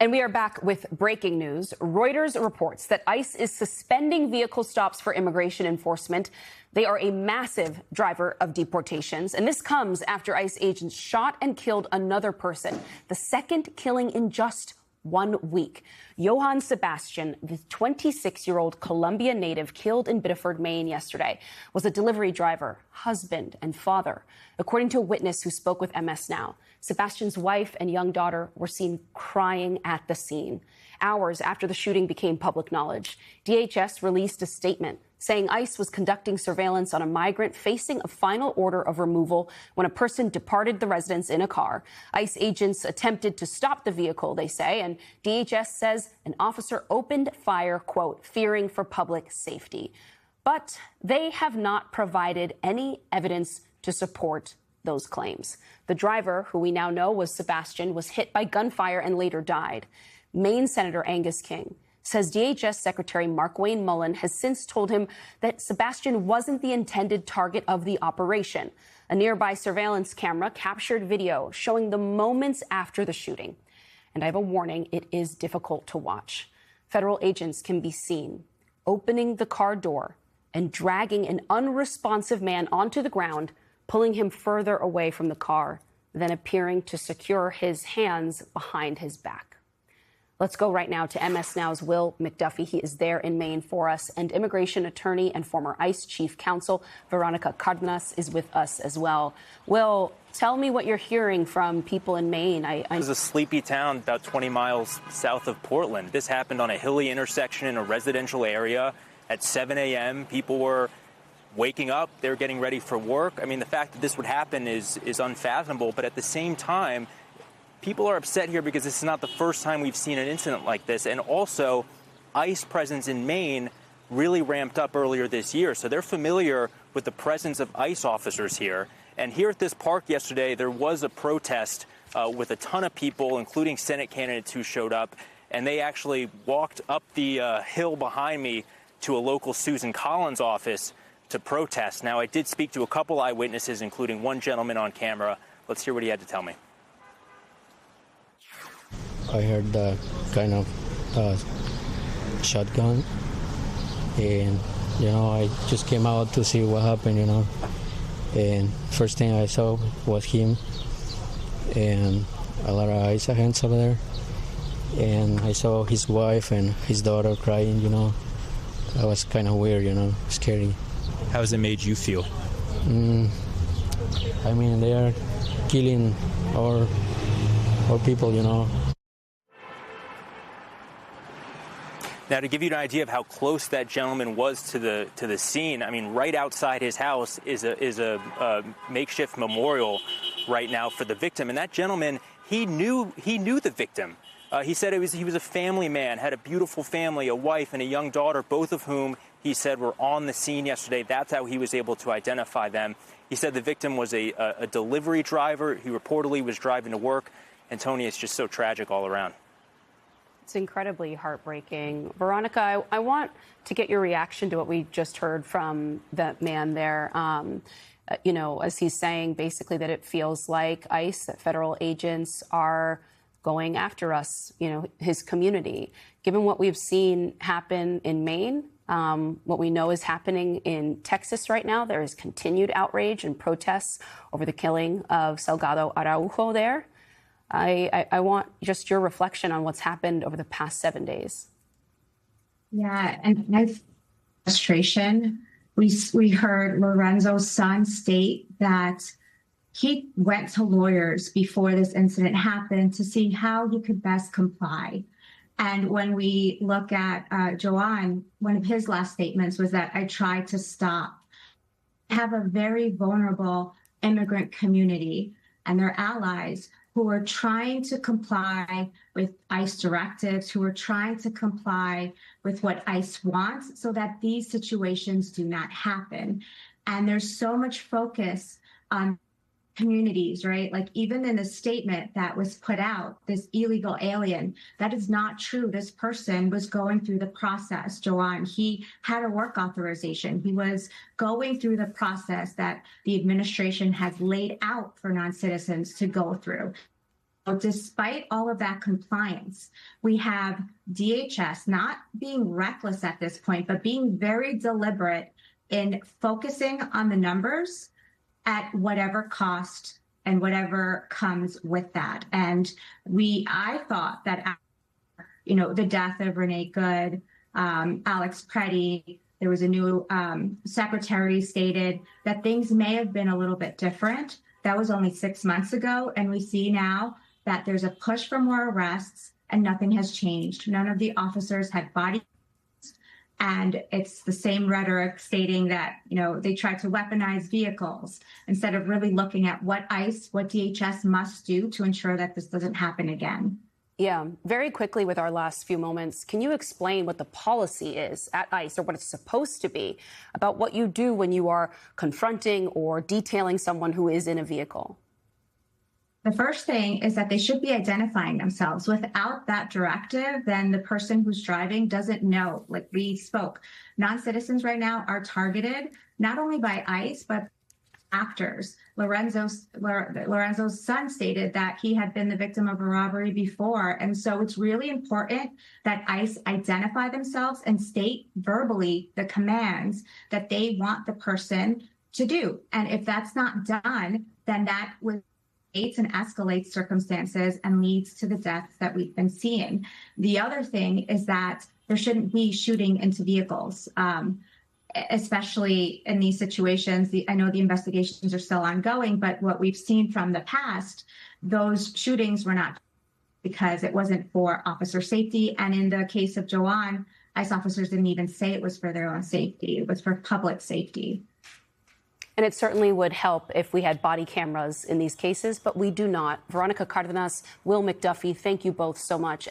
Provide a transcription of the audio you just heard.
And we are back with breaking news. Reuters reports that ICE is suspending vehicle stops for immigration enforcement. They are a massive driver of deportations. And this comes after ICE agents shot and killed another person, the second killing in just 1 week. Johann Sebastian, the 26-year-old Colombia native killed in Biddeford, Maine yesterday, was a delivery driver, husband, and father. According to a witness who spoke with MS Now, Sebastian's wife and young daughter were seen crying at the scene. Hours after the shooting became public knowledge, DHS released a statement saying ICE was conducting surveillance on a migrant facing a final order of removal when a person departed the residence in a car. ICE agents attempted to stop the vehicle, they say, and DHS says an officer opened fire, quote, fearing for public safety. But they have not provided any evidence to support those claims. The driver, who we now know was Sebastian, was hit by gunfire and later died. Maine Senator Angus King says DHS Secretary Markwayne Mullin has since told him that Sebastian wasn't the intended target of the operation. A nearby surveillance camera captured video showing the moments after the shooting. And I have a warning, it is difficult to watch. Federal agents can be seen opening the car door and dragging an unresponsive man onto the ground, pulling him further away from the car, then appearing to secure his hands behind his back. Let's go right now to MS Now's Will McDuffie. He is there in Maine for us. And immigration attorney and former ICE chief counsel Veronica Cardenas is with us as well. Will, tell me what you're hearing from people in Maine. This is a sleepy town about 20 miles south of Portland. This happened on a hilly intersection in a residential area at 7 a.m. People were waking up. They were getting ready for work. I mean, the fact that this would happen is unfathomable. But at the same time, people are upset here because this is not the first time we've seen an incident like this. And also, ICE presence in Maine really ramped up earlier this year. So they're familiar with the presence of ICE officers here. And here at this park yesterday, there was a protest with a ton of people, including Senate candidates who showed up. And they actually walked up the hill behind me to a local Susan Collins office to protest. Now, I did speak to a couple eyewitnesses, including one gentleman on camera. Let's hear what he had to tell me. I heard the kind of shotgun, and I just came out to see what happened, and first thing I saw was him and a lot of ICE agents over there, and I saw his wife and his daughter crying. That was kind of weird, scary. How has it made you feel? I mean, they are killing our people, Now, to give you an idea of how close that gentleman was to the scene, I mean, right outside his house is a makeshift memorial right now for the victim. And that gentleman, he knew the victim. He said he was a family man, had a beautiful family, a wife and a young daughter, both of whom he said were on the scene yesterday. That's how he was able to identify them. He said the victim was a delivery driver. He reportedly was driving to work. And Tony, it's just so tragic all around. It's incredibly heartbreaking. Veronica, I want to get your reaction to what we just heard from that man there. As he's saying basically that it feels like ICE, that federal agents are going after us, his community. Given what we've seen happen in Maine, what we know is happening in Texas right now, there is continued outrage and protests over the killing of Salgado Araujo there. I want just your reflection on what's happened over the past 7 days. Yeah, and I've frustration. We heard Lorenzo's son state that he went to lawyers before this incident happened to see how he could best comply. And when we look at Johann, one of his last statements was that I tried to stop. Have a very vulnerable immigrant community and their allies who are trying to comply with ICE directives, who are trying to comply with what ICE wants so that these situations do not happen. And there's so much focus on communities, right? Like even in the statement that was put out, this illegal alien, that is not true. This person was going through the process, Johann. He had a work authorization. He was going through the process that the administration has laid out for non-citizens to go through. Despite all of that compliance, we have DHS not being reckless at this point, but being very deliberate in focusing on the numbers at whatever cost and whatever comes with that. And I thought that, the death of Renee Good, Alex Preddy, there was a new secretary stated that things may have been a little bit different. That was only 6 months ago. And we see now that there's a push for more arrests and nothing has changed. None of the officers had body. And it's the same rhetoric stating that, they tried to weaponize vehicles instead of really looking at what DHS must do to ensure that this doesn't happen again. Yeah, very quickly with our last few moments, can you explain what the policy is at ICE, or what it's supposed to be, about what you do when you are confronting or detailing someone who is in a vehicle? The first thing is that they should be identifying themselves. Without that directive, then the person who's driving doesn't know. Like we spoke, non-citizens right now are targeted not only by ICE, but actors. Lorenzo's son stated that he had been the victim of a robbery before. And so it's really important that ICE identify themselves and state verbally the commands that they want the person to do. And if that's not done, then that would and escalates circumstances and leads to the deaths that we've been seeing. The other thing is that there shouldn't be shooting into vehicles, especially in these situations. I know the investigations are still ongoing, but what we've seen from the past, those shootings were not because it wasn't for officer safety. And in the case of Joanne, ICE officers didn't even say it was for their own safety. It was for public safety. And it certainly would help if we had body cameras in these cases, but we do not. Veronica Cardenas, Will McDuffie, thank you both so much.